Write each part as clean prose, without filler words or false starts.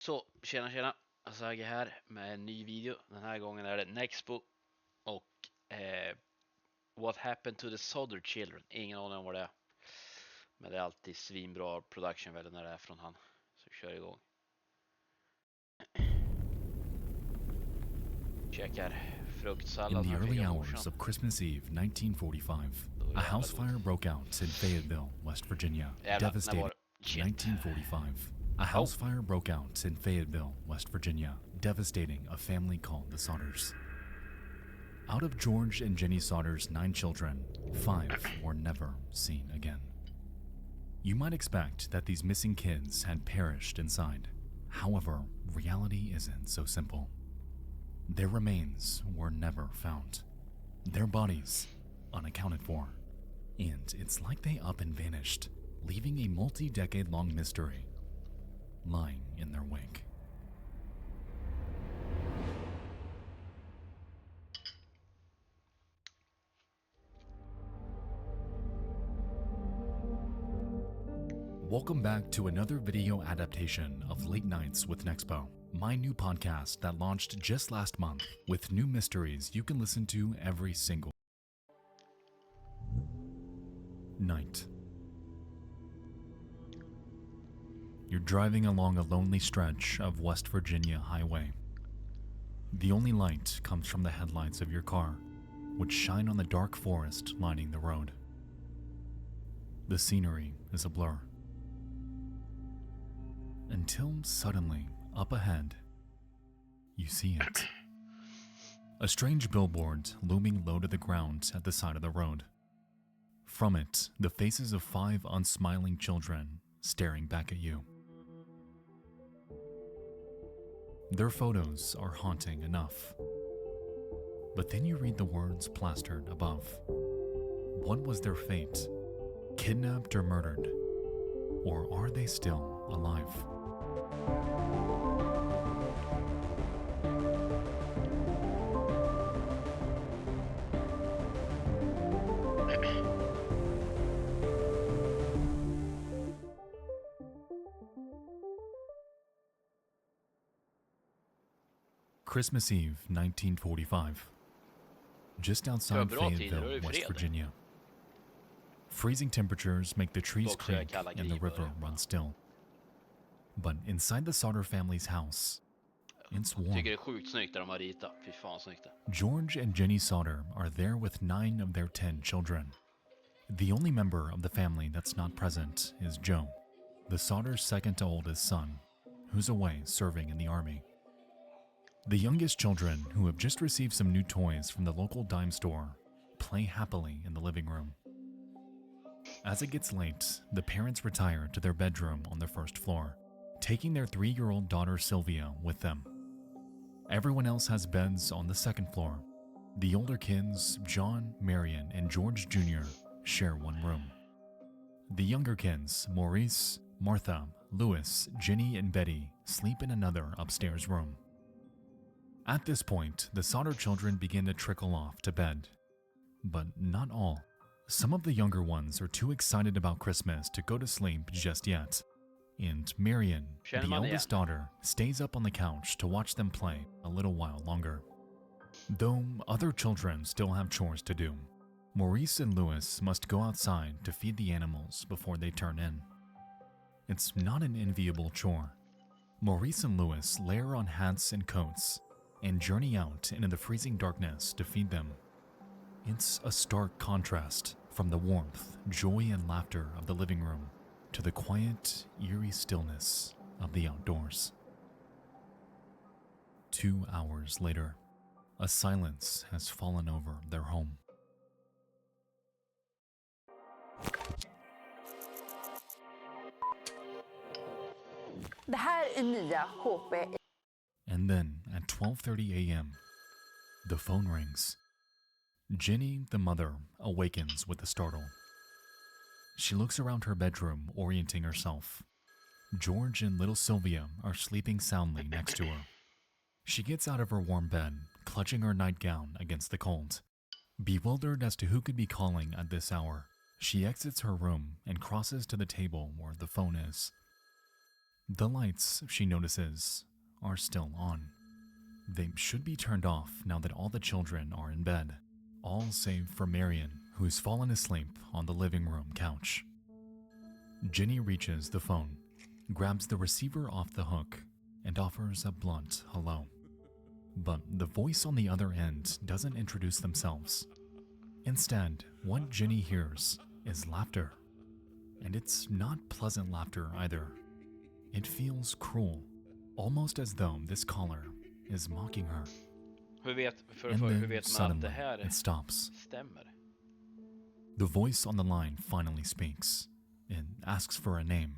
Så, tjena, assagya här med en ny video. Den här gången är det Nexpo och What happened to the Sodder children. Ingen aning om vad det är. Men det är alltid svinbra production value när det är från han. Så vi kör igång. Checkar fruktsallad. In the early hours of Christmas Eve 1945, a house fire broke out in Fayetteville, West Virginia, devastating. 1945, a house fire broke out in Fayetteville, West Virginia, devastating a family called the Sodders. Out of George and Jenny Sodder's 9 children, 5 were never seen again. You might expect that these missing kids had perished inside. However, reality isn't so simple. Their remains were never found. Their bodies unaccounted for. And it's like they up and vanished, leaving a multi-decade-long mystery lying in their wake. Welcome back to another video adaptation of Late Nights with Nexpo, my new podcast that launched just last month with new mysteries you can listen to every single night. You're driving along a lonely stretch of West Virginia highway. The only light comes from the headlights of your car, which shine on the dark forest lining the road. The scenery is a blur. Until suddenly, up ahead, you see it. A strange billboard looming low to the ground at the side of the road. From it, the faces of 5 unsmiling children staring back at you. Their photos are haunting enough. But then you read the words plastered above. What was their fate? Kidnapped or murdered? Or are they still alive? Christmas Eve, 1945. Just outside Fayetteville, West Virginia. Freezing temperatures make the trees creak and the river run still. But inside the Sodder family's house, it's warm. George and Jenny Sodder are there with 9 of their 10 children. The only member of the family that's not present is Joe, the Sodder's second to oldest son, who's away serving in the army. The youngest children, who have just received some new toys from the local dime store, play happily in the living room. As it gets late, the parents retire to their bedroom on the first floor, taking their 3-year-old daughter Sylvia with them. Everyone else has beds on the second floor. The older kids, John, Marion, and George Jr., share one room. The younger kids, Maurice, Martha, Louis, Jenny, and Betty, sleep in another upstairs room. At this point, the Sodder children begin to trickle off to bed. But not all. Some of the younger ones are too excited about Christmas to go to sleep just yet. And Marion, the eldest daughter, stays up on the couch to watch them play a little while longer. Though other children still have chores to do. Maurice and Louis must go outside to feed the animals before they turn in. It's not an enviable chore. Maurice and Louis layer on hats and coats and journey out into the freezing darkness to feed them. It's a stark contrast from the warmth, joy, and laughter of the living room to the quiet, eerie stillness of the outdoors. 2 hours later, a silence has fallen over their home. Det här är nya HP. And then, at 12:30 a.m., the phone rings. Jenny, the mother, awakens with a startle. She looks around her bedroom, orienting herself. George and little Sylvia are sleeping soundly next to her. She gets out of her warm bed, clutching her nightgown against the cold. Bewildered as to who could be calling at this hour, she exits her room and crosses to the table where the phone is. The lights, she notices, are still on. They should be turned off now that all the children are in bed, all save for Marion, who's fallen asleep on the living room couch. Ginny reaches the phone, grabs the receiver off the hook, and offers a blunt hello. But the voice on the other end doesn't introduce themselves. Instead, what Ginny hears is laughter. And it's not pleasant laughter either. It feels cruel, almost as though this caller is mocking her. Hur vet, And hur then vet man att suddenly, det här it stops. stämmer? The voice on the line finally speaks. It asks for a name.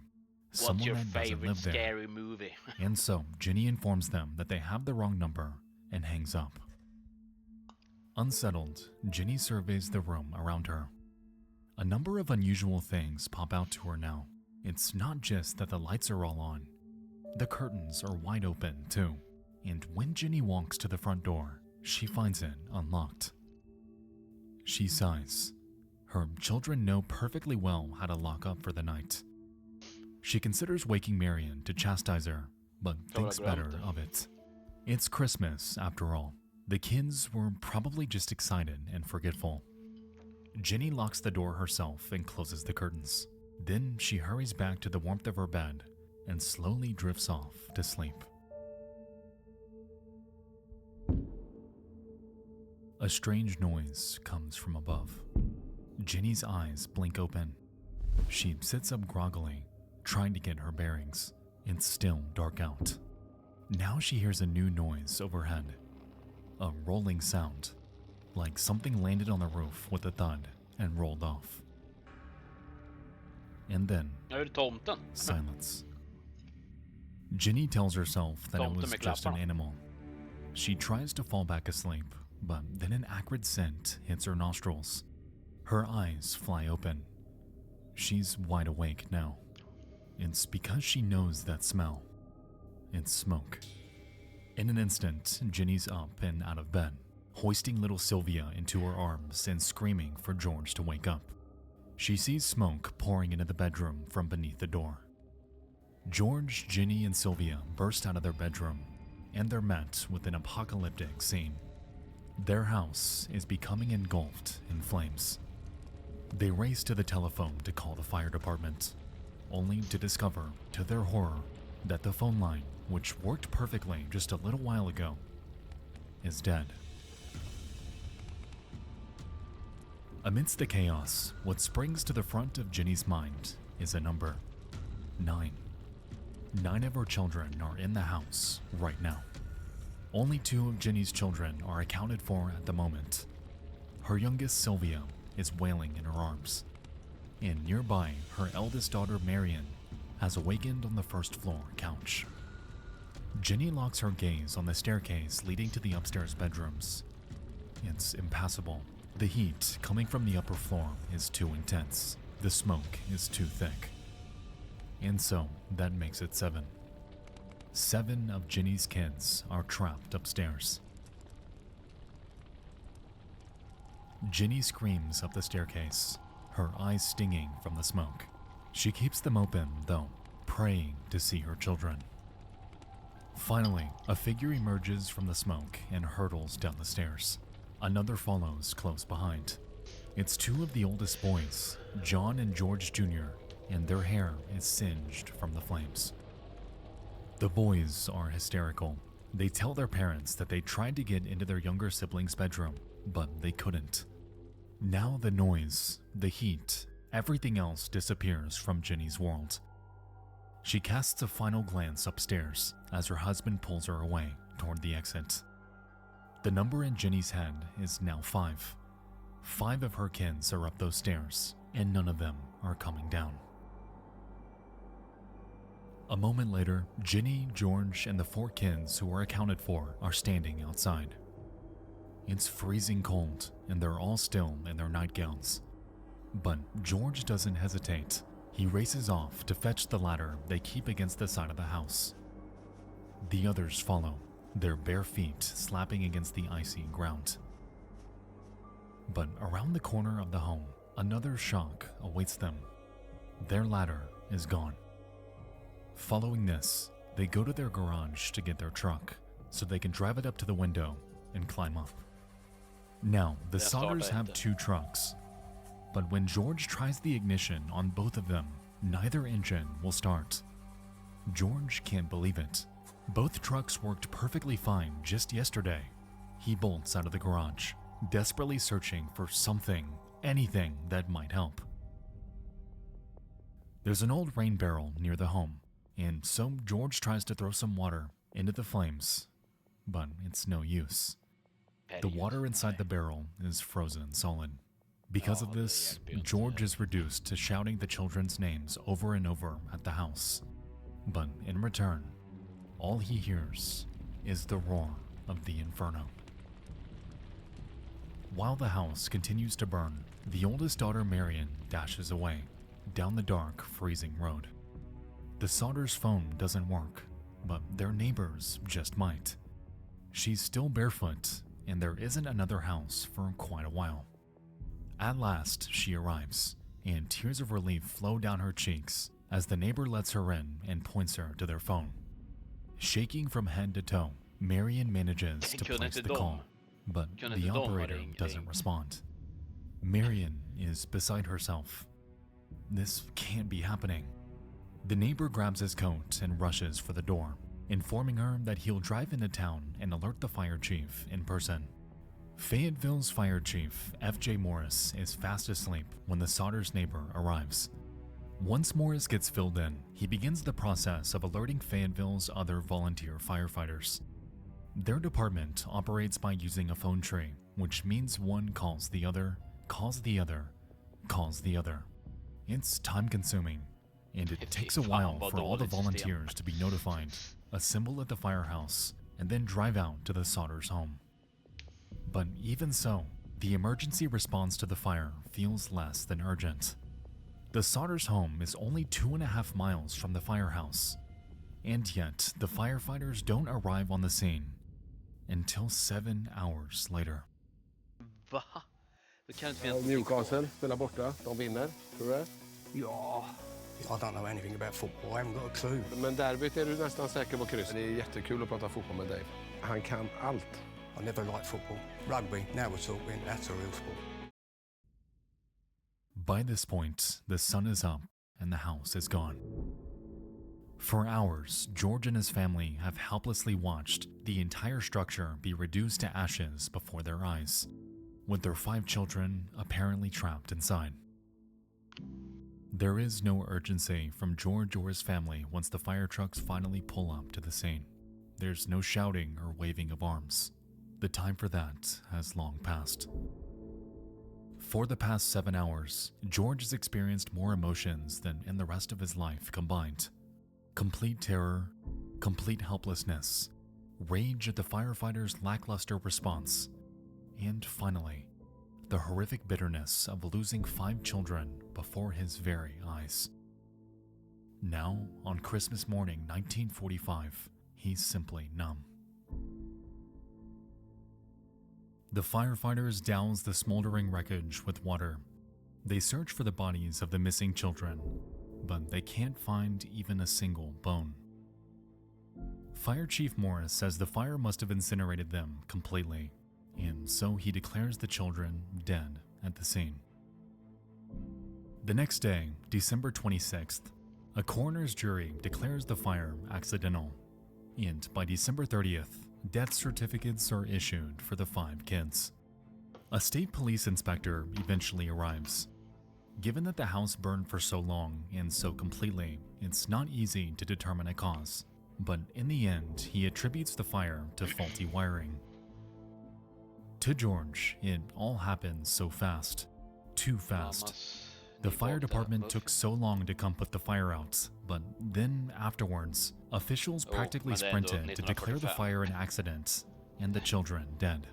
What's Someone your that doesn't favorite live there. scary movie? And so, Ginny informs them that they have the wrong number and hangs up. Unsettled, Ginny surveys the room around her. A number of unusual things pop out to her now. It's not just that the lights are all on. The curtains are wide open, too. And when Ginny walks to the front door, she finds it unlocked. She sighs. Her children know perfectly well how to lock up for the night. She considers waking Marion to chastise her, but thinks better of it. It's Christmas, after all. The kids were probably just excited and forgetful. Ginny locks the door herself and closes the curtains. Then she hurries back to the warmth of her bed and slowly drifts off to sleep. A strange noise comes from above. Ginny's eyes blink open. She sits up groggily, trying to get her bearings. It's still dark out. Now she hears a new noise overhead. A rolling sound, like something landed on the roof with a thud and rolled off. And then, Jag hörde tomten. silence. Ginny tells herself that it Tomten was med just an klapparna. animal. She tries to fall back asleep, but then an acrid scent hits her nostrils. Her eyes fly open. She's wide awake now. It's because she knows that smell. It's smoke. In an instant, Ginny's up and out of bed, hoisting little Sylvia into her arms and screaming for George to wake up. She sees smoke pouring into the bedroom from beneath the door. George, Ginny, and Sylvia burst out of their bedroom, and they're met with an apocalyptic scene. Their house is becoming engulfed in flames. They race to the telephone to call the fire department, only to discover, to their horror, that the phone line, which worked perfectly just a little while ago, is dead. Amidst the chaos, what springs to the front of Ginny's mind is a number: 9. 9 of her children are in the house right now. Only 2 of Ginny's children are accounted for at the moment. Her youngest, Sylvia, is wailing in her arms. And nearby, her eldest daughter, Marion, has awakened on the first floor couch. Ginny locks her gaze on the staircase leading to the upstairs bedrooms. It's impassable. The heat coming from the upper floor is too intense. The smoke is too thick. And so, that makes it 7. 7 of Ginny's kids are trapped upstairs. Ginny screams up the staircase, her eyes stinging from the smoke. She keeps them open, though, praying to see her children. Finally, a figure emerges from the smoke and hurtles down the stairs. Another follows close behind. It's 2 of the oldest boys, John and George Jr., and their hair is singed from the flames. The boys are hysterical. They tell their parents that they tried to get into their younger sibling's bedroom, but they couldn't. Now the noise, the heat, everything else disappears from Ginny's world. She casts a final glance upstairs as her husband pulls her away toward the exit. The number in Ginny's head is now 5. 5 of her kids are up those stairs, and none of them are coming down. A moment later, Ginny, George, and the 4 kids who were accounted for are standing outside. It's freezing cold, and they're all still in their nightgowns. But George doesn't hesitate. He races off to fetch the ladder they keep against the side of the house. The others follow, their bare feet slapping against the icy ground. But around the corner of the home, another shock awaits them. Their ladder is gone. Following this, they go to their garage to get their truck so they can drive it up to the window and climb up. Now, the Den Sodders startar have inte. 2 trucks, but when George tries the ignition on both of them, neither engine will start. George can't believe it. Both trucks worked perfectly fine just yesterday. He bolts out of the garage, desperately searching for something, anything that might help. There's an old rain barrel near the home, and so George tries to throw some water into the flames, but it's no use. The water inside the barrel is frozen solid. Because of this, George is reduced to shouting the children's names over and over at the house. But in return, all he hears is the roar of the inferno. While the house continues to burn, the oldest daughter Marion dashes away down the dark, freezing road. The Sodders' phone doesn't work, but their neighbors just might. She's still barefoot, and there isn't another house for quite a while. At last, she arrives, and tears of relief flow down her cheeks as the neighbor lets her in and points her to their phone. Shaking from head to toe, Marion manages to place the call, but the operator doesn't respond. Marion is beside herself. This can't be happening. The neighbor grabs his coat and rushes for the door, informing her that he'll drive into town and alert the fire chief in person. Fayetteville's fire chief, F.J. Morris, is fast asleep when the Sodders' neighbor arrives. Once Morris gets filled in, he begins the process of alerting Fayetteville's other volunteer firefighters. Their department operates by using a phone tree, which means one calls the other, calls the other, calls the other. It's time-consuming, and it takes a while for all the volunteers to be notified, assemble at the firehouse, and then drive out to the Sodders' home. But even so, the emergency response to the fire feels less than urgent. The Sodders' home is only 2.5 miles from the firehouse, and yet the firefighters don't arrive on the scene until 7 hours later. Va? Det kan inte finnas Newcastle spelar borta. De vinner, tror du det? Ja, I don't know anything about football. I haven't got a clue. Men derbyt är du nästan säker på kryss. Det är jättekul att prata fotboll med Dave. Han kan allt. I never liked football. Rugby, now we're talking, that's a real sport. By this point, the sun is up and the house is gone. For hours, George and his family have helplessly watched the entire structure be reduced to ashes before their eyes, with their 5 children apparently trapped inside. There is no urgency from George or his family once the fire trucks finally pull up to the scene. There's no shouting or waving of arms. The time for that has long passed. For the past 7 hours, George has experienced more emotions than in the rest of his life combined. Complete terror, complete helplessness, rage at the firefighters' lackluster response, and finally, the horrific bitterness of losing 5 children before his very eyes. Now, on Christmas morning 1945, he's simply numb. The firefighters douse the smoldering wreckage with water. They search for the bodies of the missing children, but they can't find even a single bone. Fire Chief Morris says the fire must have incinerated them completely, and so he declares the children dead at the scene. The next day, December 26th, a coroner's jury declares the fire accidental, and by December 30th, death certificates are issued for the 5 kids. A state police inspector eventually arrives. Given that the house burned for so long and so completely, it's not easy to determine a cause, but in the end, he attributes the fire to faulty wiring. To George, it all happened so fast. Too fast. The fire department took so long to come put the fire out, but then afterwards, officials practically sprinted to declare the fire an accident and the children dead.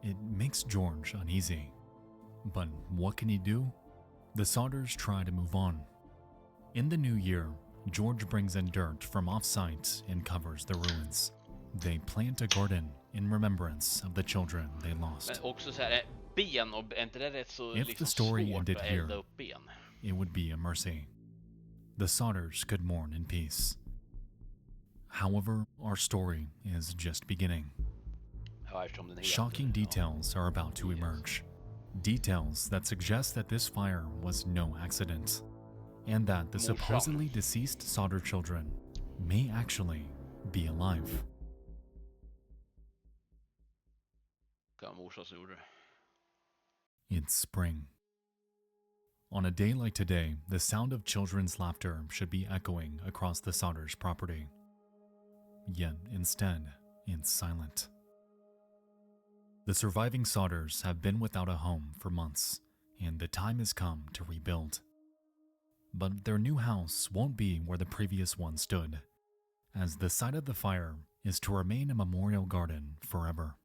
It makes George uneasy. But what can he do? The Sodders try to move on. In the new year, George brings in dirt from off-site and covers the ruins. They plant a garden in remembrance of the children they lost. Men också så här, ben, och är inte det rätt så If liksom the story svårt ended att here, elda upp ben? it would be a mercy. The Sodders could mourn in peace, However, our story is just beginning. Ja, eftersom den heter... Shocking details are about to emerge. Details that suggest that this fire was no accident, and that the supposedly deceased Sodder children may actually be alive. Kan morsan som gjorde det. It's spring. On a day like today, the sound of children's laughter should be echoing across the Sodders' property. Yet instead, it's silent. The surviving Sodders have been without a home for months, and the time has come to rebuild. But their new house won't be where the previous one stood, as the site of the fire is to remain a memorial garden forever.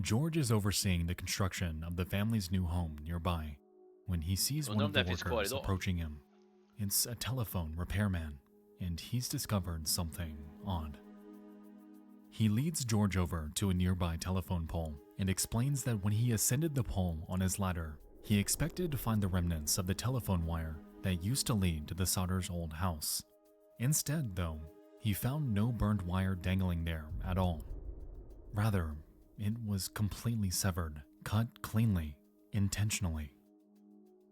George is overseeing the construction of the family's new home nearby when he sees one of the workers approaching him. It's a telephone repairman, and he's discovered something odd. He leads George over to a nearby telephone pole and explains that when he ascended the pole on his ladder, he expected to find the remnants of the telephone wire that used to lead to the Sodders' old house. Instead, though, he found no burned wire dangling there at all. Rather, it was completely severed, cut cleanly, intentionally.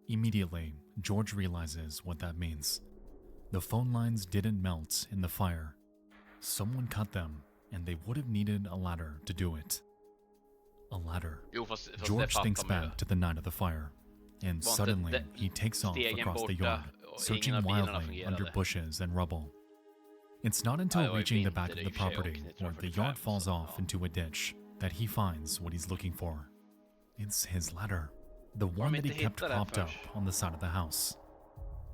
Immediately, George realizes what that means. The phone lines didn't melt in the fire. Someone cut them, and they would have needed a ladder to do it. A ladder. George thinks back to the night of the fire, and suddenly he takes off across the yard, searching wildly under bushes and rubble. It's not until reaching the back of the property, where the yard falls off into a ditch, that he finds what he's looking for. It's his ladder, the one that he kept propped up on the side of the house.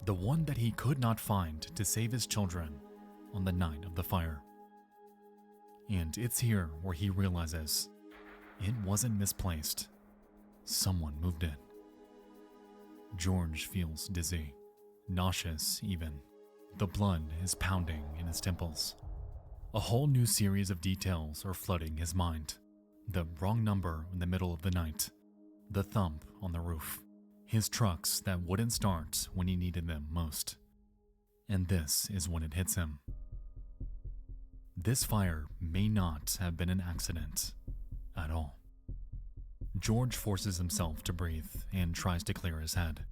The one that he could not find to save his children on the night of the fire. And it's here where he realizes it wasn't misplaced. Someone moved it. George feels dizzy, nauseous even. The blood is pounding in his temples. A whole new series of details are flooding his mind. The wrong number in the middle of the night. The thump on the roof. His trucks that wouldn't start when he needed them most. And this is when it hits him. This fire may not have been an accident at all. George forces himself to breathe and tries to clear his head.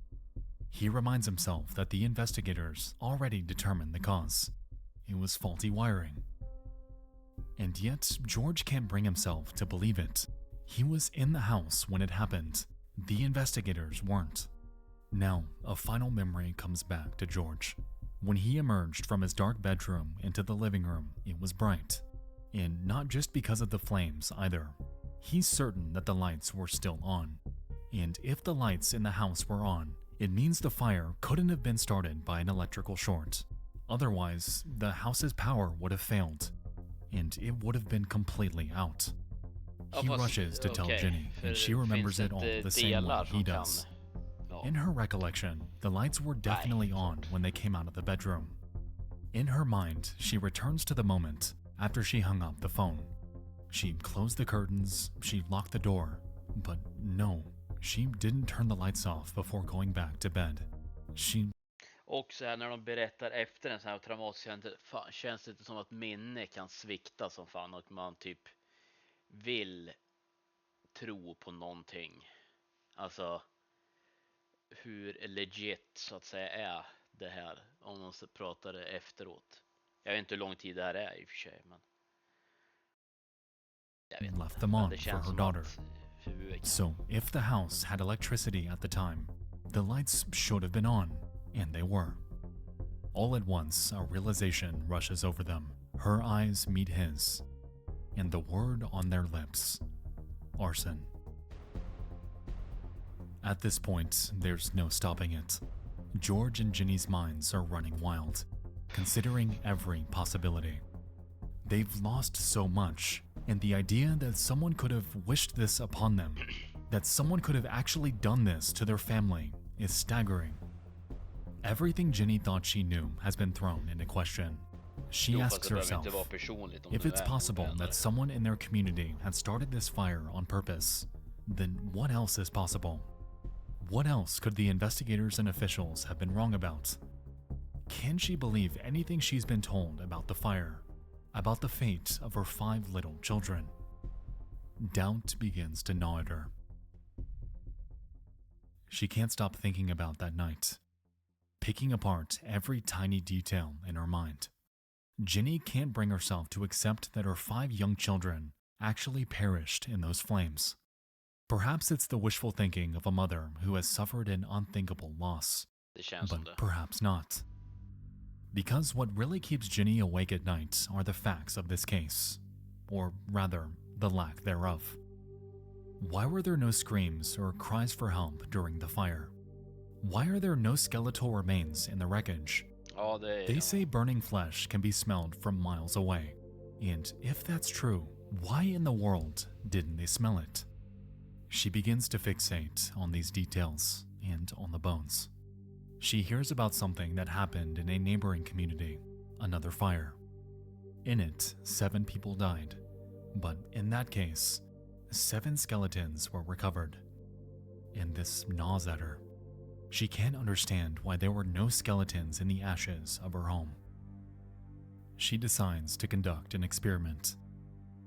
He reminds himself that the investigators already determined the cause. It was faulty wiring. And yet, George can't bring himself to believe it. He was in the house when it happened. The investigators weren't. Now, a final memory comes back to George. When he emerged from his dark bedroom into the living room, it was bright. And not just because of the flames either. He's certain that the lights were still on. And if the lights in the house were on, it means the fire couldn't have been started by an electrical short. Otherwise, the house's power would have failed, and it would have been completely out. He rushes to tell Ginny, and she remembers it all the same way he does. In her recollection, the lights were definitely on when they came out of the bedroom. In her mind, she returns to the moment after she hung up the phone. She closed the curtains, she locked the door, but no, she didn't turn the lights off before going back to bed. Och så här när de berättar efter en sån här traumatisk händelse, känns det inte som att minne kan svikta som fan och man typ vill tro på någonting. Alltså hur legit så att säga är det här om de pratar efteråt. Jag vet inte hur lång tid det här är i och för sig, men left them on for her daughter. So if the house had electricity at the time, the lights should have been on, and they were. All at once, a realization rushes over them. Her eyes meet his, and the word on their lips, arson. At this point, there's no stopping it. George and Ginny's minds are running wild, considering every possibility. They've lost so much, and the idea that someone could have wished this upon them, that someone could have actually done this to their family, is staggering. Everything Ginny thought she knew has been thrown into question. She asks herself if it's possible that someone in their community had started this fire on purpose, then what else is possible? What else could the investigators and officials have been wrong about? can she believe anything she's been told about the fire, about the fate of her 5 little children? Doubt begins to gnaw at her. She can't stop thinking about that night, picking apart every tiny detail in her mind. Ginny can't bring herself to accept that her 5 young children actually perished in those flames. Perhaps it's the wishful thinking of a mother who has suffered an unthinkable loss, Det känns som det. but perhaps not. Because what really keeps Ginny awake at night are the facts of this case, or rather, the lack thereof. Why were there no screams or cries for help during the fire? Why are there no skeletal remains in the wreckage? Ja, det är... They say burning flesh can be smelled from miles away. And if that's true, why in the world didn't they smell it? She begins to fixate on these details and on the bones. She hears about something that happened in a neighboring community, another fire. In it, 7 people died, but in that case, 7 skeletons were recovered. And this gnaws at her. She can't understand why there were no skeletons in the ashes of her home. She decides to conduct an experiment.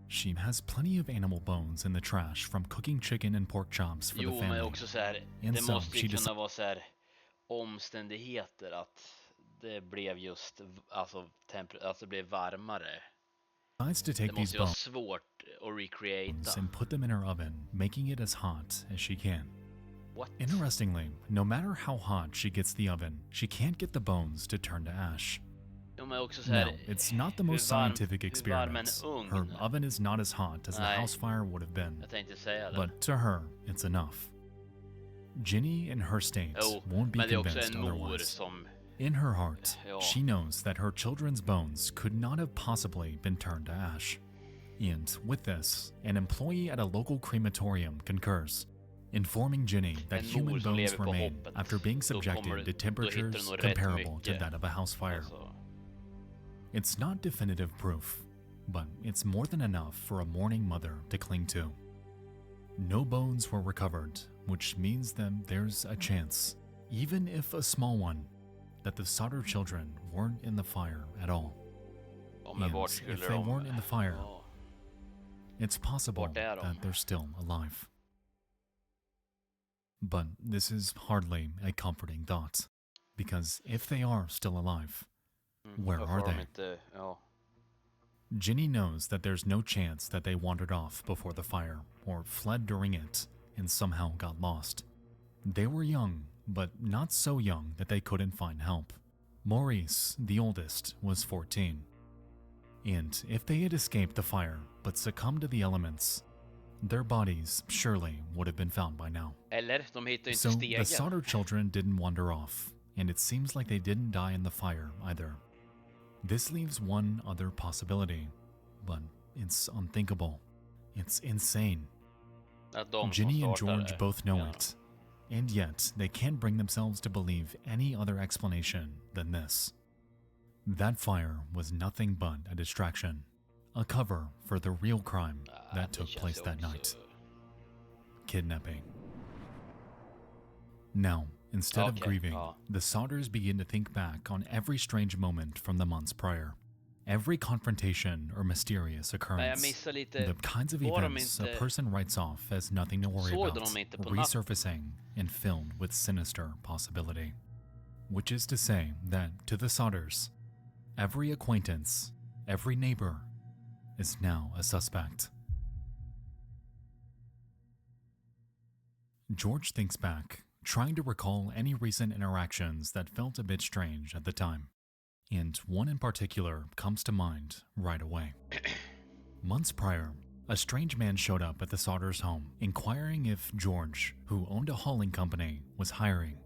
She has plenty of animal bones in the trash from cooking chicken and pork chops for Jo, the men family. också så här, And det so måste she ju kunna vara så här omständigheter att det blev just alltså det blev varmare. decides to take Det these måste ju vara bones svårt att recreata. and put them in her oven, making it as hot as she can. What? Interestingly, no matter how hot she gets the oven, she can't get the bones to turn to ash. Jo, men också så här, No, it's not the hur most varm- scientific hur varm en experiment. ugn? Her oven is not as hot as the Nej. house fire would have been, Jag tänkte säga det. but to her, it's enough. Ginny, in her state, Jo, won't be men det är också convinced en mor otherwise. som... In her heart, Ja. she knows that her children's bones could not have possibly been turned to ash. And with this, an employee at a local crematorium concurs, informing Ginny that En human mor som bones lever på remain hoppet. after being Då kommer subjected du- to då hittar temperatures du nog rätt comparable to mycket. that of a house fire. Alltså, It's not definitive proof, but it's more than enough for a mourning mother to cling to. No bones were recovered, which means that there's a chance, even if a small one, that the Sodder children weren't in the fire at all. ja, men And vart if skulle they de... weren't in the fire, Ja. it's possible Vart är de? that they're still alive. But this is hardly a comforting thought, because if they are still alive, where Varför are har de they? inte... Ja. Ginny knows that there's no chance that they wandered off before the fire or fled during it and somehow got lost. They were young, but not so young that they couldn't find help. Maurice, the oldest, was 14. And if they had escaped the fire but succumbed to the elements, their bodies surely would have been found by now. Eller, de hittar ju inte So the stegen. Sodder children didn't wander off, and it seems like they didn't die in the fire either. This leaves one other possibility, but it's unthinkable. It's insane. Att de som Ginny and startade- George both know ja. it, and yet they can't bring themselves to believe any other explanation than this. That fire was nothing but a distraction, a cover for the real crime that det took känns place ju that också- night. Kidnapping. Now, instead of Okay, grieving, ja. the Sodders begin to think back on every strange moment from the months prior. Every confrontation or mysterious Men jag occurrence. missar lite... The kinds of var de events a inte- person writes off as nothing to worry Såg about, de inte på natten? resurfacing and filled with sinister possibility. Which is to say that to the Sodders, every acquaintance, every neighbor, is now a suspect. George thinks back, trying to recall any recent interactions that felt a bit strange at the time. And one in particular comes to mind right away. Months prior, a strange man showed up at the Sodders' home, inquiring if George, who owned a hauling company, was hiring.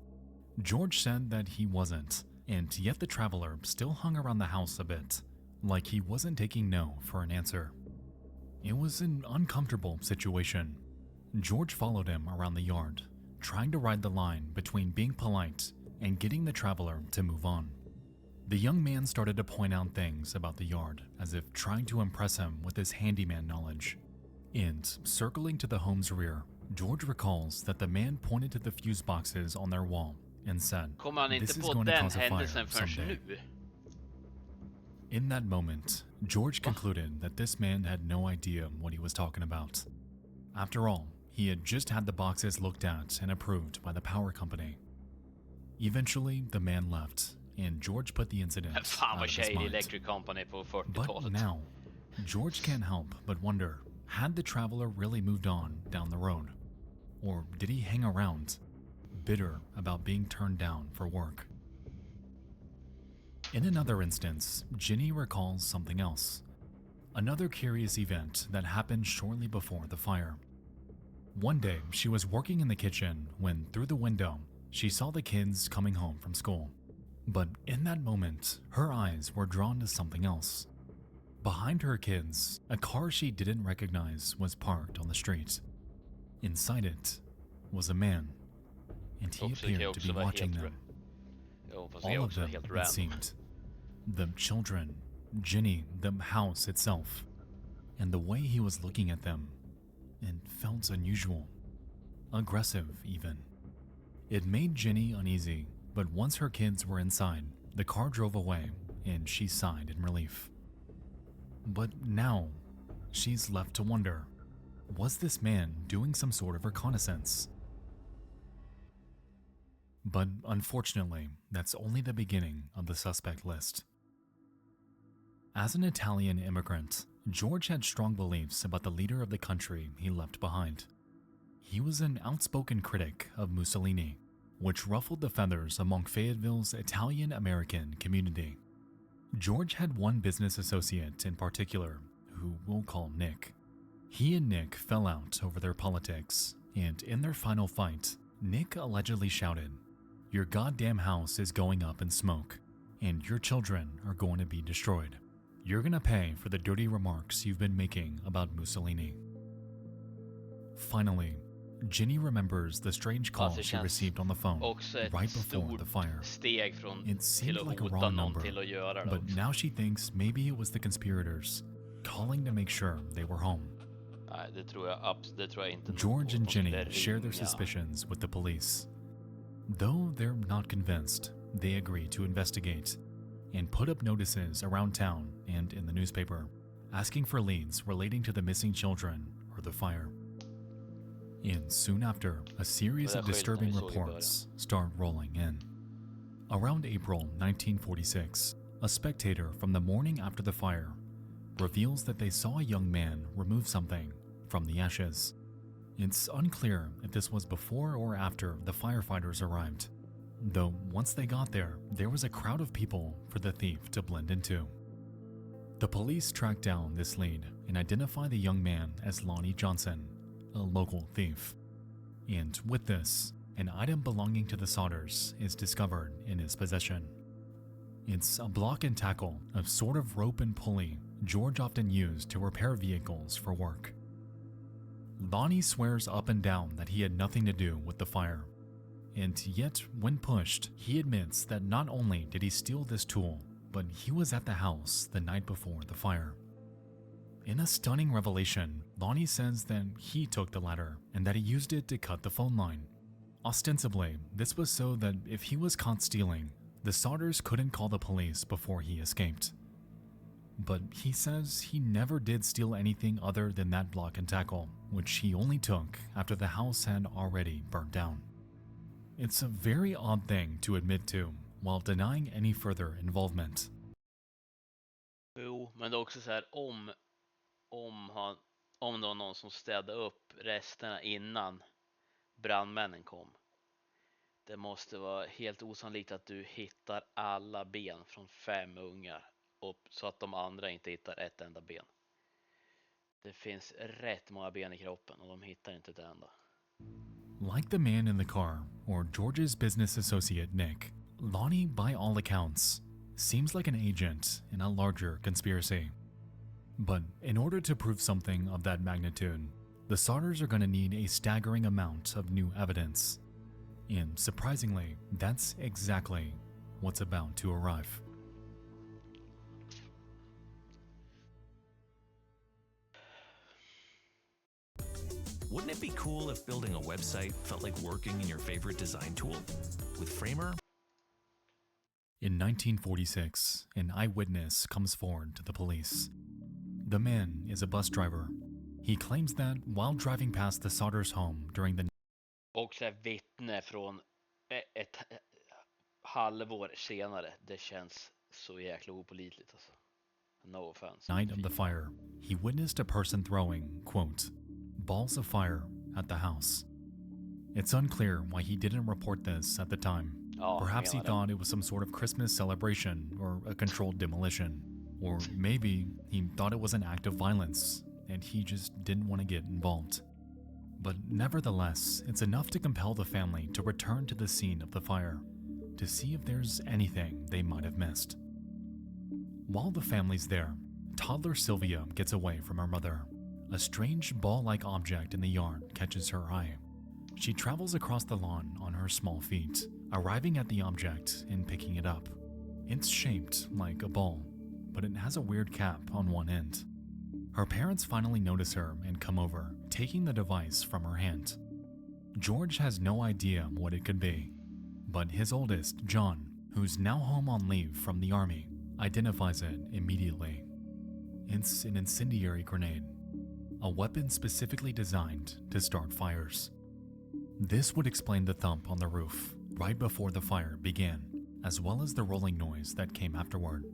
George said that he wasn't, and yet the traveler still hung around the house a bit, like he wasn't taking no for an answer. It was an uncomfortable situation. George followed him around the yard, trying to ride the line between being polite and getting the traveler to move on. The young man started to point out things about the yard, as if trying to impress him with his handyman knowledge. And, circling to the home's rear, George recalls that the man pointed to the fuse boxes on their wall and said, Kommer han "This inte is på going to den cause a fire händelsen förrän someday." nu? In that moment, George concluded that this man had no idea what he was talking about. After all, he had just had the boxes looked at and approved by the power company. Eventually, the man left, and George put the incident Fan out vad of his shady mind. Electric Company på But 40-talet. now, George can't help but wonder, had the traveler really moved on down the road? Or did he hang around, bitter about being turned down for work? In another instance, Ginny recalls something else. Another curious event that happened shortly before the fire. One day, she was working in the kitchen when, through the window, she saw the kids coming home from school. But in that moment, her eyes were drawn to something else. Behind her kids, a car she didn't recognize was parked on the street. Inside it was a man, and he appeared to be watching them. All of them, it seemed. The children, Ginny, the house itself, and the way he was looking at them. It felt unusual, aggressive even. It made Ginny uneasy, but once her kids were inside, the car drove away and she sighed in relief. But now, she's left to wonder, was this man doing some sort of reconnaissance? But unfortunately, that's only the beginning of the suspect list. As an Italian immigrant, George had strong beliefs about the leader of the country he left behind. He was an outspoken critic of Mussolini, which ruffled the feathers among Fayetteville's Italian-American community. George had one business associate in particular, who we'll call Nick. He and Nick fell out over their politics, and in their final fight, Nick allegedly shouted, "Your goddamn house is going up in smoke, and your children are going to be destroyed. You're gonna pay for the dirty remarks you've been making about Mussolini." Finally, Ginny remembers the strange call she received on the phone right before the fire. Steg från It till seemed att like a hota raw någon number, till att göra det but också. now she thinks maybe it was the conspirators calling to make sure they were home. Nej, det tror jag inte. George and Ginny Där share their ringa. suspicions with the police. Though they're not convinced, they agree to investigate and put up notices around town and in the newspaper, asking for leads relating to the missing children or the fire. And soon after, a series of disturbing reports start rolling in. Around April 1946, a spectator from the morning after the fire reveals that they saw a young man remove something from the ashes. It's unclear if this was before or after the firefighters arrived, though once they got there, there was a crowd of people for the thief to blend into. The police track down this lead and identify the young man as Lonnie Johnson, a local thief. And with this, an item belonging to the Sodders is discovered in his possession. It's a block and tackle, a sort of rope and pulley George often used to repair vehicles for work. Lonnie swears up and down that he had nothing to do with the fire. And yet, when pushed, he admits that not only did he steal this tool, but he was at the house the night before the fire. In a stunning revelation, Lonnie says that he took the ladder and that he used it to cut the phone line. Ostensibly, this was so that if he was caught stealing, the Sodders couldn't call the police before he escaped. But he says he never did steal anything other than that block and tackle, which he only took after the house had already burnt down. It's a very odd thing to admit to, while denying any further involvement. Jo, men det är också så här om det var någon som städade upp resterna innan brandmännen kom. Det måste vara helt osannolikt att du hittar alla ben från 5 ungar och så att de andra inte hittar ett enda ben. Det finns rätt många ben i kroppen och de hittar inte ett enda. Like the man in the car, or George's business associate Nick, Lonnie, by all accounts, seems like an agent in a larger conspiracy. But in order to prove something of that magnitude, the Sodders are going to need a staggering amount of new evidence. And surprisingly, that's exactly what's about to arrive. Wouldn't it be cool if building a website felt like working in your favorite design tool? With Framer, In 1946, an eyewitness comes forward to the police. The man is a bus driver. He claims that while driving past the Sodders' home during the Och så här vittne från ett halvår senare. Det känns så jäkla opålitligt alltså. No offense. night of the fire, he witnessed a person throwing, quote, balls of fire at the house. It's unclear why he didn't report this at the time. Perhaps he thought it was some sort of Christmas celebration or a controlled demolition. Or maybe he thought it was an act of violence and he just didn't want to get involved. But nevertheless, it's enough to compel the family to return to the scene of the fire to see if there's anything they might have missed. While the family's there, toddler Sylvia gets away from her mother. A strange ball-like object in the yard catches her eye. She travels across the lawn on her small feet, arriving at the object and picking it up. It's shaped like a ball, but it has a weird cap on one end. Her parents finally notice her and come over, taking the device from her hand. George has no idea what it could be, but his oldest, John, who's now home on leave from the army, identifies it immediately. It's an incendiary grenade, a weapon specifically designed to start fires. This would explain the thump on the roof right before the fire began, as well as the rolling noise that came afterward.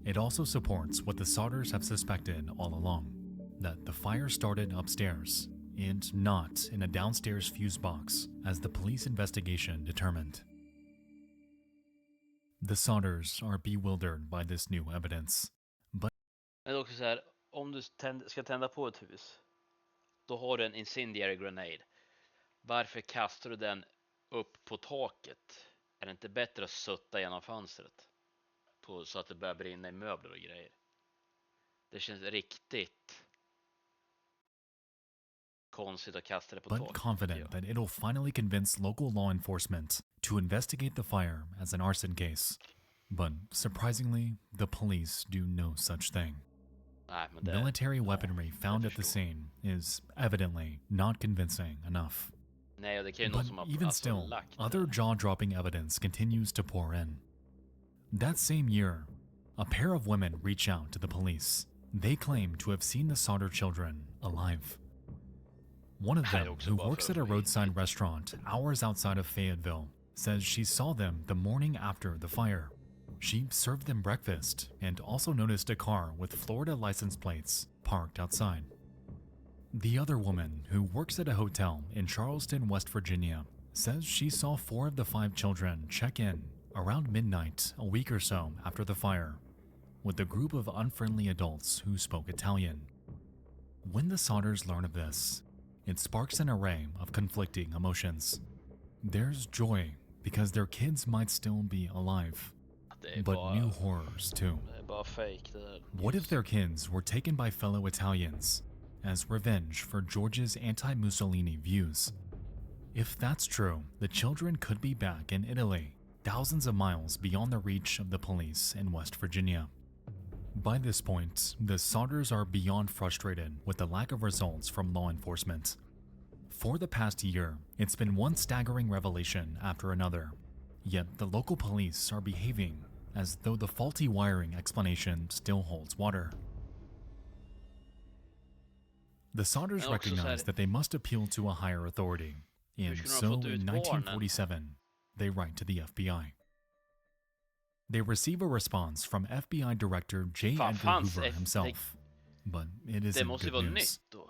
It also supports what the Sodders have suspected all along, that the fire started upstairs and not in a downstairs fuse box, as the police investigation determined. The Sodders are bewildered by this new evidence, but Men det är också så här, om du ska tända på ett hus, då har du en incendiary grenade. Varför kastar du den upp på taket? Är det inte bättre att sutta genom fönstret så att det börjar brinna i möbler och grejer? Det känns riktigt konstigt att kasta det på taket. confident that it'll finally convince local law enforcement to investigate the fire as an arson case. But surprisingly, the police do no such thing. Nej, men det, Military weaponry found at the scene is evidently not convincing enough. nej, det kan ju But någon som har even still, other jaw-dropping evidence continues to pour in. That same year, a pair of women reach out to the police. They claim to have seen the Sodder children alive. One of them, who works at a roadside restaurant hours outside of Fayetteville, says she saw them the morning after the fire. She served them breakfast and also noticed a car with Florida license plates parked outside. The other woman, who works at a hotel in Charleston, West Virginia, says she saw 4 of the 5 children check in around midnight a week or so after the fire, with a group of unfriendly adults who spoke Italian. When the Sodders learn of this, it sparks an array of conflicting emotions. There's joy because their kids might still be alive, but new horrors too. Det är bara fake det där. What if their kids were taken by fellow Italians as revenge for George's anti-Mussolini views? If that's true, the children could be back in Italy, thousands of miles beyond the reach of the police in West Virginia. By this point, the Sodders are beyond frustrated with the lack of results from law enforcement. For the past year, it's been one staggering revelation after another, yet the local police are behaving as though the faulty wiring explanation still holds water. The Sodders recognize that they must appeal to a higher authority, and so in 1947, they write to the FBI. They receive a response from FBI Director J. Edgar Hoover himself, but it Det isn't måste ju good vara news. nytt då.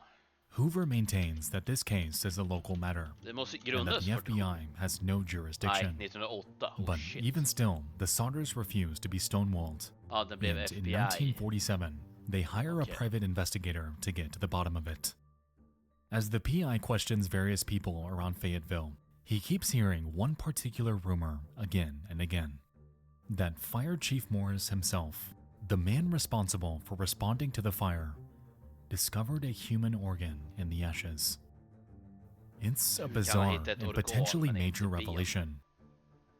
Hoover maintains that this case is a local matter, Det måste and that grundas the för då. FBI has no Nej, jurisdiction. 1908. Oh, But shit. even still, the Sodders refuse to be stonewalled. Ja, det blev And in FBI. 1947, they hire a private investigator to get to the bottom of it. As the PI questions various people around Fayetteville, he keeps hearing one particular rumor again and again. That Fire Chief Morris himself, the man responsible for responding to the fire, discovered a human organ in the ashes. It's a bizarre and potentially major revelation.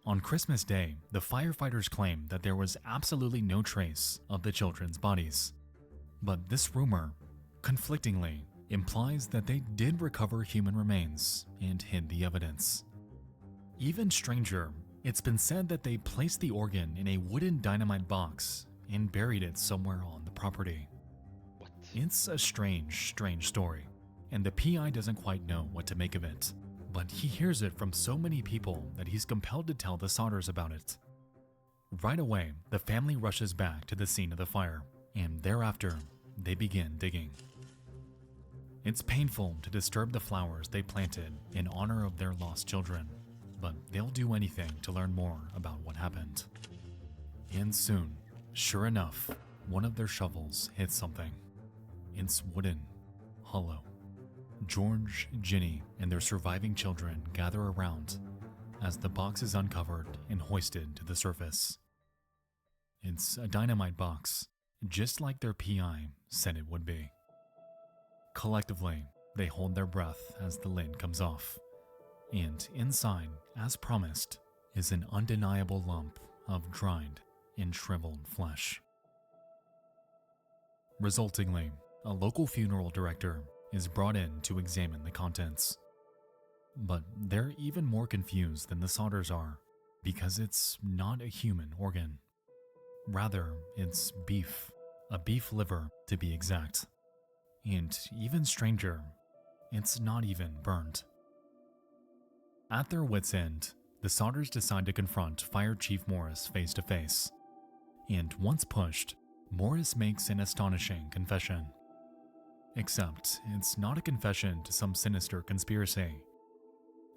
On Christmas Day, the firefighters claimed that there was absolutely no trace of the children's bodies. But this rumor, conflictingly, implies that they did recover human remains and hid the evidence. Even stranger, it's been said that they placed the organ in a wooden dynamite box and buried it somewhere on the property. What? It's a strange story, and the PI doesn't quite know what to make of it, but he hears it from so many people that he's compelled to tell the Sodders about it. Right away, the family rushes back to the scene of the fire, and thereafter, they begin digging. It's painful to disturb the flowers they planted in honor of their lost children, but they'll do anything to learn more about what happened. And soon, sure enough, one of their shovels hits something. It's wooden, hollow. George, Ginny, and their surviving children gather around as the box is uncovered and hoisted to the surface. It's a dynamite box, just like their PI said it would be. Collectively, they hold their breath as the lid comes off, and inside, as promised, is an undeniable lump of dried and shriveled flesh. Resultingly, a local funeral director is brought in to examine the contents. But they're even more confused than the Sodders are, because it's not a human organ. Rather, it's beef, a beef liver to be exact. And even stranger, it's not even burnt. At their wits' end, the Sodders decide to confront Fire Chief Morris face to face. And once pushed, Morris makes an astonishing confession. Except, it's not a confession to some sinister conspiracy.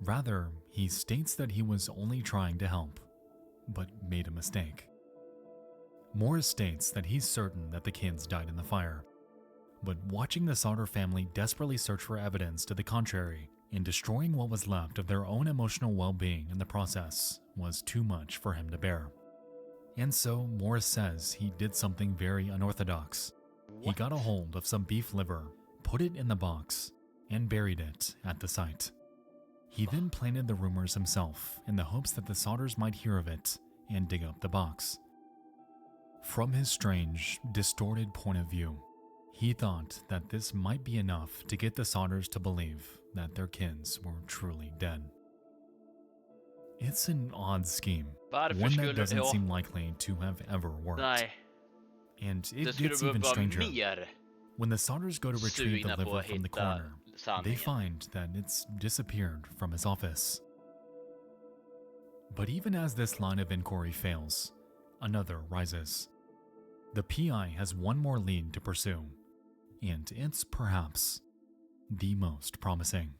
Rather, he states that he was only trying to help, but made a mistake. Morris states that he's certain that the kids died in the fire, but watching the Sodder family desperately search for evidence to the contrary and destroying what was left of their own emotional well-being in the process was too much for him to bear. And so Morris says he did something very unorthodox. He got a hold of some beef liver, put it in the box, and buried it at the site. He then planted the rumors himself in the hopes that the Sodders might hear of it and dig up the box. From his strange, distorted point of view, he thought that this might be enough to get the Sodders to believe that their kids were truly dead. It's an odd scheme, one that doesn't seem likely to have ever worked. Nej, And det it skulle gets even vara stranger. mer When the Sodders go to retrieve the sugna på liver att from the hitta coroner, they sanningen. find that it's disappeared from his office. But even as this line of inquiry fails, another rises. The PI has one more lead to pursue, and it's perhaps the most promising.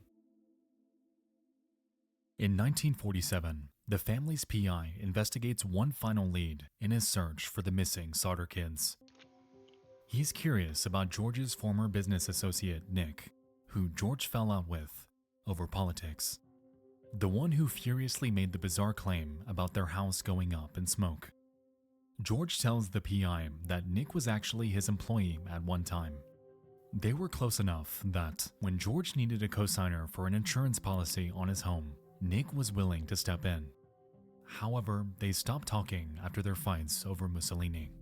In 1947, the family's PI investigates one final lead in his search for the missing Sodder kids. He's curious about George's former business associate, Nick, who George fell out with over politics. The one who furiously made the bizarre claim about their house going up in smoke. George tells the PI that Nick was actually his employee at one time. They were close enough that when George needed a cosigner for an insurance policy on his home, Nick was willing to step in. However, they stopped talking after their fights over Mussolini.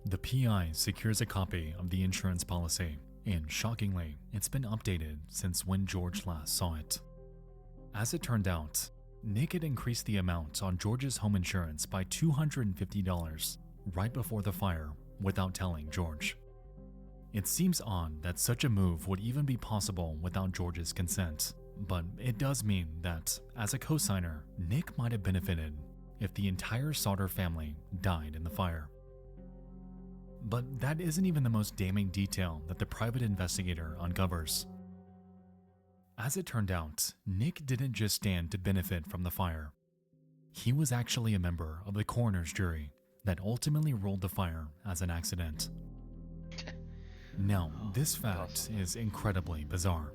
The PI secures a copy of the insurance policy, and shockingly, it's been updated since when George last saw it. As it turned out, Nick had increased the amount on George's home insurance by $250 right before the fire without telling George. It seems odd that such a move would even be possible without George's consent, but it does mean that, as a cosigner, Nick might have benefited if the entire Sodder family died in the fire. But that isn't even the most damning detail that the private investigator uncovers. As it turned out, Nick didn't just stand to benefit from the fire. He was actually a member of the coroner's jury that ultimately ruled the fire as an accident. Now, this fact is incredibly bizarre.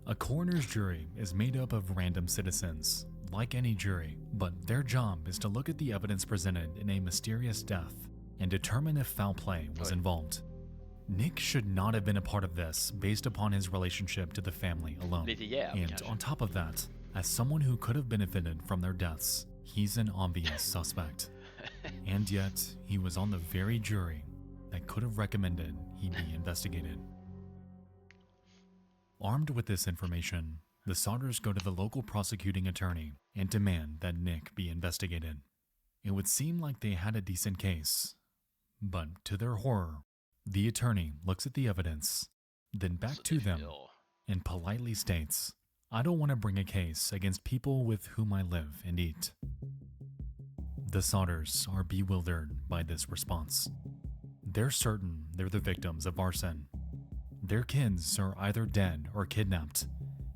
A coroner's jury is made up of random citizens, like any jury, but their job is to look at the evidence presented in a mysterious death and determine if foul play was involved. Nick should not have been a part of this based upon his relationship to the family alone. Lite jäv, And kanske. on top of that, as someone who could have benefited from their deaths, he's an obvious suspect. And yet, he was on the very jury that could have recommended he be investigated. Armed with this information, the Sodders go to the local prosecuting attorney and demand that Nick be investigated. It would seem like they had a decent case, but to their horror, the attorney looks at the evidence, then back to them, and politely states, "I don't want to bring a case against people with whom I live and eat." The Sodders are bewildered by this response. They're certain they're the victims of arson. Their kids are either dead or kidnapped,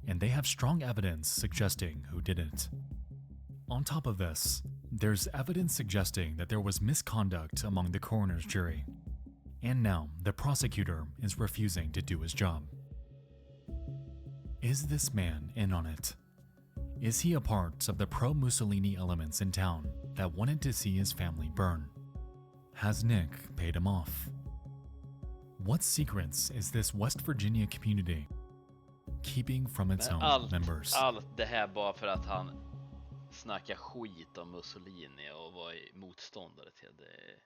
and they have strong evidence suggesting who did it. On top of this, there's evidence suggesting that there was misconduct among the coroner's jury, and now the prosecutor is refusing to do his job. Is this man in on it? Is he a part of the pro-Mussolini elements in town that wanted to see his family burn? Has Nick paid him off? What secrets is this West Virginia community keeping from its own members? Allt det här bara för att han snackar skit om Mussolini och var motståndare till det.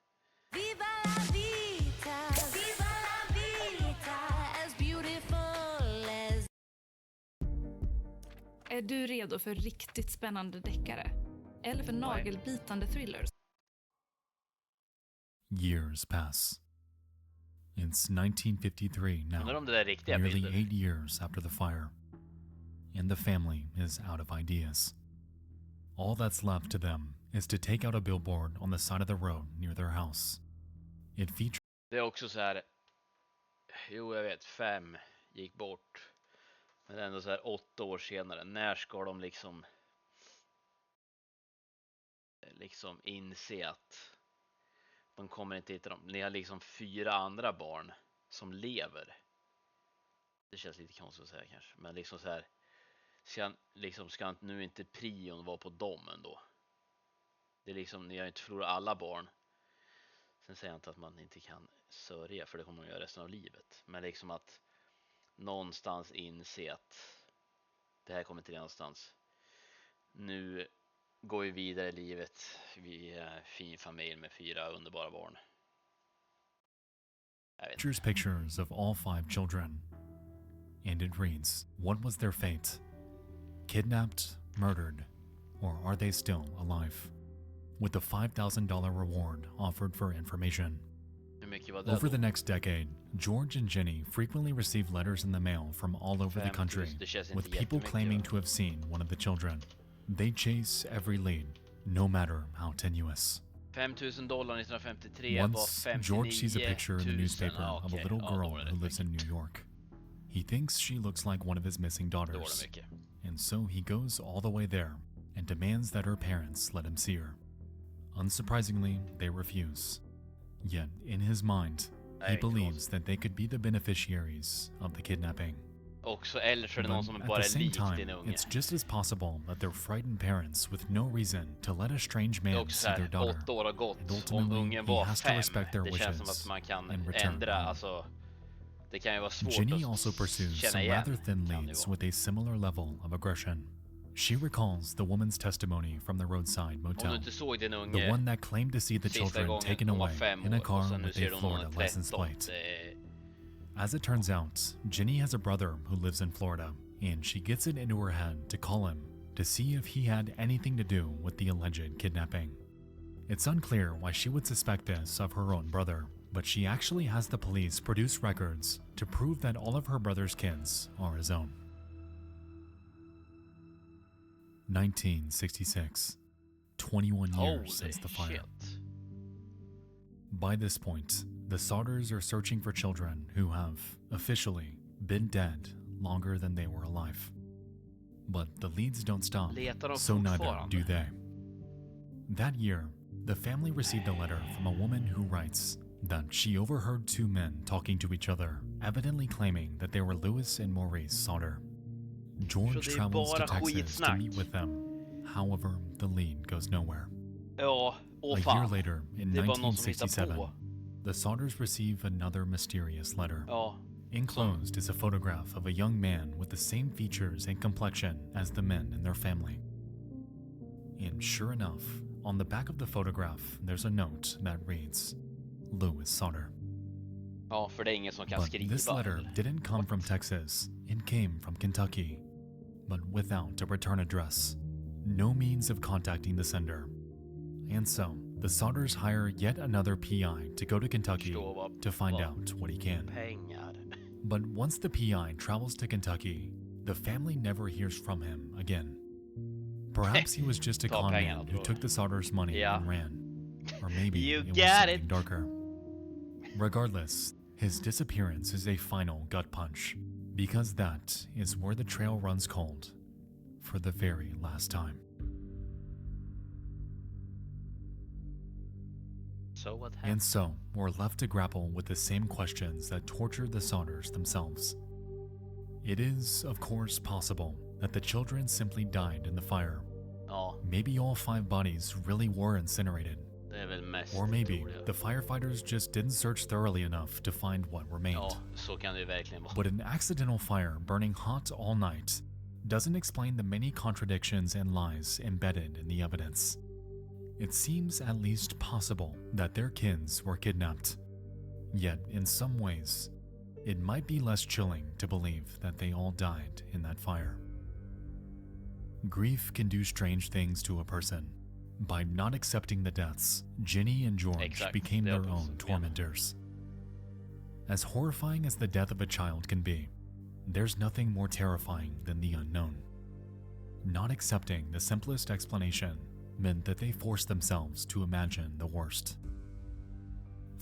Viva la vita, viva la vita, as beautiful as... Är du redo för riktigt spännande deckare? Eller för nagelbitande thrillers? Years pass. It's 1953 now, Undrar om det där är riktiga nearly bilder. 8 years after the fire, and the family is out of ideas. All that's left to them is to take out a billboard on the side of the road near their house. It features Det är också så här. Jo, jag vet, 5 gick bort. Men ändå så här 8 år senare. När ska de liksom inse att de kommer inte hitta dem? Ni har liksom 4 andra barn som lever. Det känns lite konstigt att säga kanske. Men liksom så här. Ska nu inte prion vara på dem ändå? Det är liksom, ni har inte förlorat alla barn. Sen säger jag inte att man inte kan sörja, för det kommer man göra resten av livet. Men liksom att någonstans inse att det här kommer till någonstans. Nu går vi vidare i livet. Vi är en fin familj med 4 underbara barn. features pictures of all 5 children. And it reads, what was their fate? Kidnapped, murdered, or are they still alive? With the $5,000 reward offered for information. Over the next decade, George and Jenny frequently receive letters in the mail from all over the country, with people claiming to have seen one of the children. They chase every lead, no matter how tenuous. $5,000 1953 var Once, George sees a picture in the newspaper of a little girl who lives in New York. He thinks she looks like one of his missing daughters, and so he goes all the way there and demands that her parents let him see her. Unsurprisingly, they refuse. Yet, in his mind, he believes that they could be the beneficiaries of the kidnapping. Också, eller så är det någon som But bara at the är same lik time, din unge. it's just as possible that they're frightened parents with no reason to let a strange Det är man också see their såhär, daughter. 8 år har gått. And Om ultimately, ungen he var has to 5, respect their det känns som wishes att man kan and return ändra, home. alltså. Det kan ju vara svårt Jenny att also pursues känna some igen. rather thin kan det leads vara. with a similar level of aggression. She recalls the woman's testimony from the roadside Om motel, du inte såg din the unge one that claimed to see the sista children gången taken hon var away 5 in a år och car sen nu with ser a du hon Florida är license 13. plate. As it turns out, Jenny has a brother who lives in Florida, and she gets it into her head to call him to see if he had anything to do with the alleged kidnapping. It's unclear why she would suspect this of her own brother, but she actually has the police produce records to prove that all of her brother's kids are his own. 1966. 21 years since the fire. Shit. By this point, the Sodders are searching for children who have, officially, been dead longer than they were alive. But the leads don't stop, Letar de so neither fortfarande? do they. That year, the family received a letter from a woman who writes that she overheard 2 men talking to each other, evidently claiming that they were Louis and Maurice Sodder. George det är travels to bara Texas to skitsnack. meet with them. However, the lead goes nowhere. Ja, åh A fan. year later, in Det är bara någon som hittar 1967, på. the Sodders receive another mysterious letter. Ja. Enclosed is a photograph of a young man with the same features and complexion as the men in their family. And sure enough, on the back of the photograph, there's a note that reads, Louis Sodder. Ja, för det är ingen som kan But this skriva. letter eller? didn't come What? from Texas, it came from Kentucky. But without a return address, no means of contacting the sender. And so, the Sodders hire yet another PI to go to Kentucky Förstå vad- to find vad out what he can. Pengar. But once the PI travels to Kentucky, the family never hears from him again. Perhaps he was just a Ta con pengarna, man who tror took the Sodders' money Ja. and ran. Or maybe You it was got something it. darker. Regardless, his disappearance is a final gut punch, because that is where the trail runs cold for the very last time. So what happened? And so, we're left to grapple with the same questions that tortured the Sodders themselves. It is, of course, possible that the children simply died in the fire. Ja, Maybe all 5 bodies really were incinerated. det är väl mest Or maybe troliga. the firefighters just didn't search thoroughly enough to find what remained. Ja, så kan det ju verkligen vara. But an accidental fire burning hot all night doesn't explain the many contradictions and lies embedded in the evidence. It seems at least possible that their kins were kidnapped. Yet, in some ways, it might be less chilling to believe that they all died in that fire. Grief can do strange things to a person. By not accepting the deaths, Ginny and George Exakt, became det är their också own menar. tormentors. As horrifying as the death of a child can be, there's nothing more terrifying than the unknown. Not accepting the simplest explanation meant that they forced themselves to imagine the worst.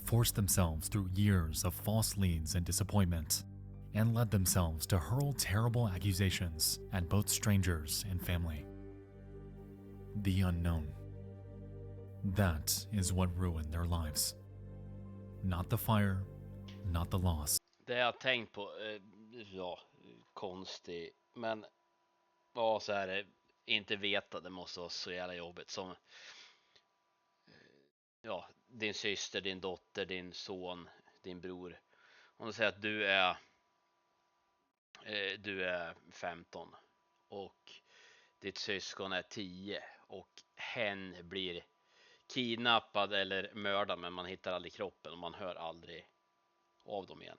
Forced themselves through years of false leads and disappointment, and led themselves to hurl terrible accusations at both strangers and family. The unknown. That is what ruined their lives. Not the fire, not the loss. Det jag har tänkt på, ja, konstig, men ja, så här, inte veta, det måste vara så jävla jobbigt som ja, din syster, din dotter, din son, din bror. Om du säger att du är 15 och ditt syskon är 10 och hen blir kidnappad eller mördad, men man hittar aldrig kroppen och man hör aldrig av dem igen.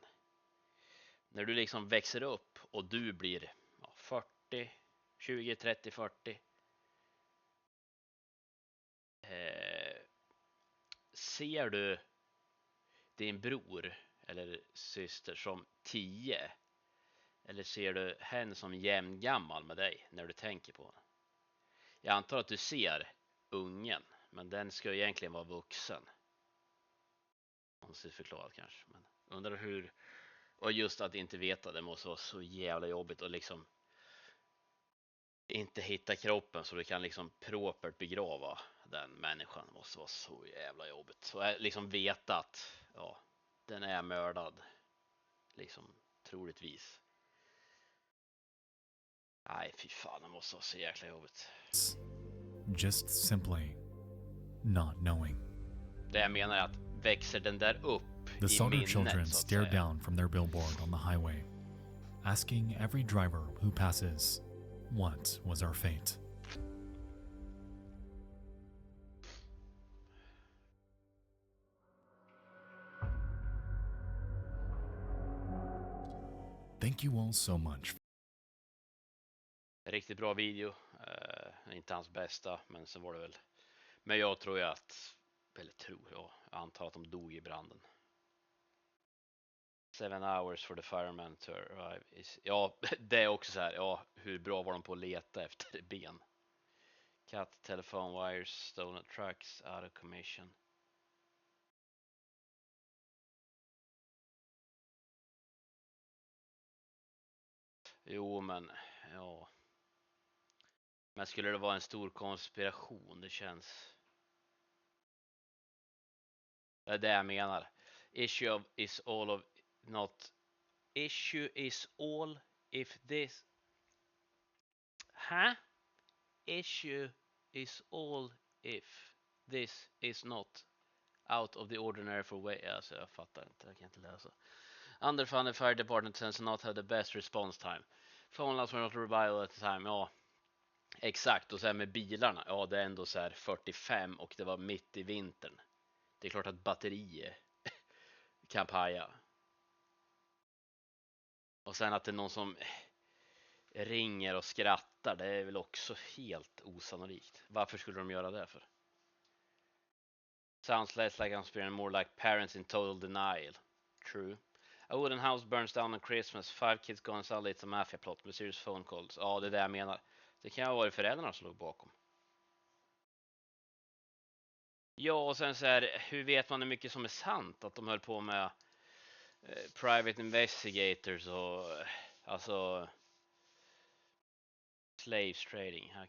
När du liksom växer upp och du blir 40, 20, 30, 40, ser du din bror eller syster som 10, eller ser du hen som jämngammal med dig när du tänker på det? Jag antar att du ser ungen, men den ska ju egentligen vara vuxen. Konstigt förklarat kanske, men undrar hur. Och just att inte veta, det måste vara så jävla jobbigt och liksom inte hitta kroppen så du kan liksom propert begrava den människan. Det måste vara så jävla jobbigt. Så liksom veta att ja, den är mördad liksom troligtvis. Nej, fy fan, det måste vara så jäkla jobbigt. Just simply not knowing. Det jag menar är att växer den där upp The i Sodder minnet, children så att stare säga. down from their billboard on the highway, asking every driver who passes, what was our fate? Thank you all so much. Riktigt bra video. Inte hans bästa, men sen var det väl. Men jag tror ju att, eller tror jag antar att de dog i branden. 7 hours for the fireman to arrive. Ja, det är också så här. Ja, hur bra var de på att leta efter ben? Cut telephone wires, stolen trucks, out of commission. Jo, men ja. Men skulle det vara en stor konspiration? Det känns. Det är det jag menar. Issue is all if this. Huh? Issue is all if this is not out of the ordinary for way. Alltså, jag fattar inte, jag kan inte läsa. Underfunded fire department tends to not have the best response time. Phone lines were not reliable at the time. Ja, exakt. Och sen med bilarna. Ja, det är ändå så här 45 och det var mitt i vintern. Det är klart att batterier kan paja. Och sen att det är någon som ringer och skrattar, det är väl också helt osannolikt. Varför skulle de göra det för? Sounds less like I'm more like parents in total denial. True. A wooden house burns down on Christmas. 5 kids go and sell it's a mafia plot med serious phone calls. Ja, det är det jag menar. Det kan ju ha varit föräldrarna som låg bakom. Ja, och sen så här, hur vet man hur mycket som är sant? Att de höll på med private investigators och alltså slaves trading. How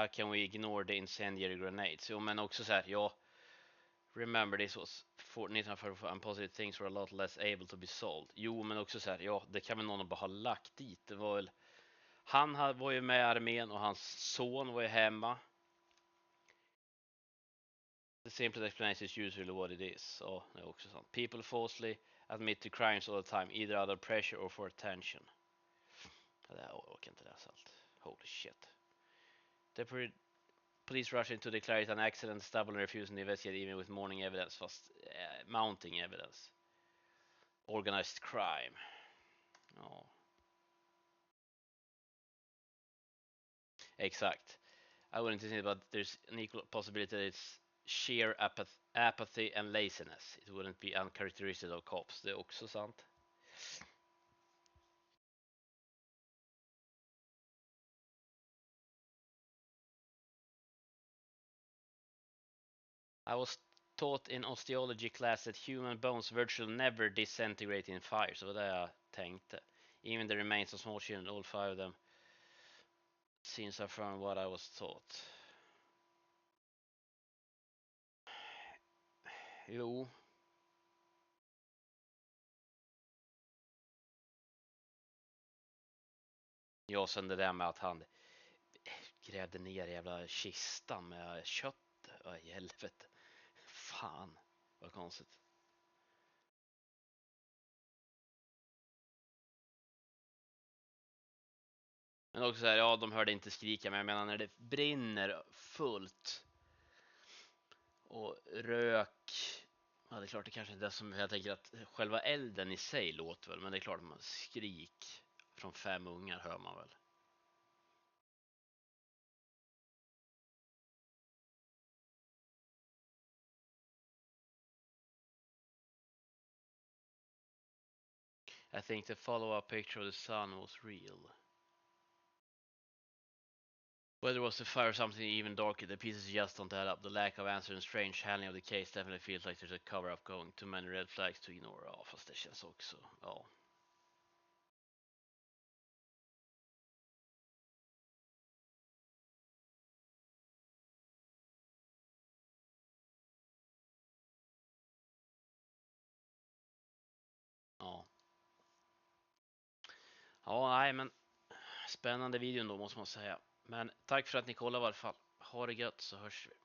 can we ignore the incendiary grenades? Jo, men också så här, ja. Remember this was 1944 and positive things were a lot less able to be sold. Jo, men också så här, ja, det kan väl någon bara ha lagt dit. Det var väl, han var ju med i armén och hans son var ju hemma. The simplest explanation is usually what it is. Ja, det är också sant. People falsely admit to crimes all the time, either out of pressure or for attention. Det här orkar inte läsa allt. Holy shit. The police rush in to declare it an accident, stubble and refuse to investigate even with morning evidence, fast mounting evidence. Organized crime. Ja. Exakt. I wouldn't say, but there's an equal possibility that it's sheer apathy and laziness. It wouldn't be uncharacteristic of cops. Det är också sant. I was taught in osteology class that human bones virtually never disintegrate in fire. Så det var det jag tänkte. Even the remains of small children, all 5 of them, since I found what I was taught. Jo. Ja, sen det där med att han grävde ner jävla kistan med kött. Vad i helvete. Fan, vad konstigt. Men också så här, ja, de hörde inte skrika, men jag menar när det brinner fullt och rök. Ja, det är klart, det kanske inte är det som jag tänker, att själva elden i sig låter väl, men det är klart att man skrik från 5 ungar hör man väl. I think the follow-up picture of the sun was real. Whether it was the fire or something even darker, the pieces just don't add up. The lack of answer and strange handling of the case definitely feels like there's a cover-up going. Too many red flags to ignore. Ja, fast det känns också, ja. Ja. Ja, nej, men spännande video då måste man säga. Men tack för att ni kollade i alla fall. Ha det gött, så hörs vi.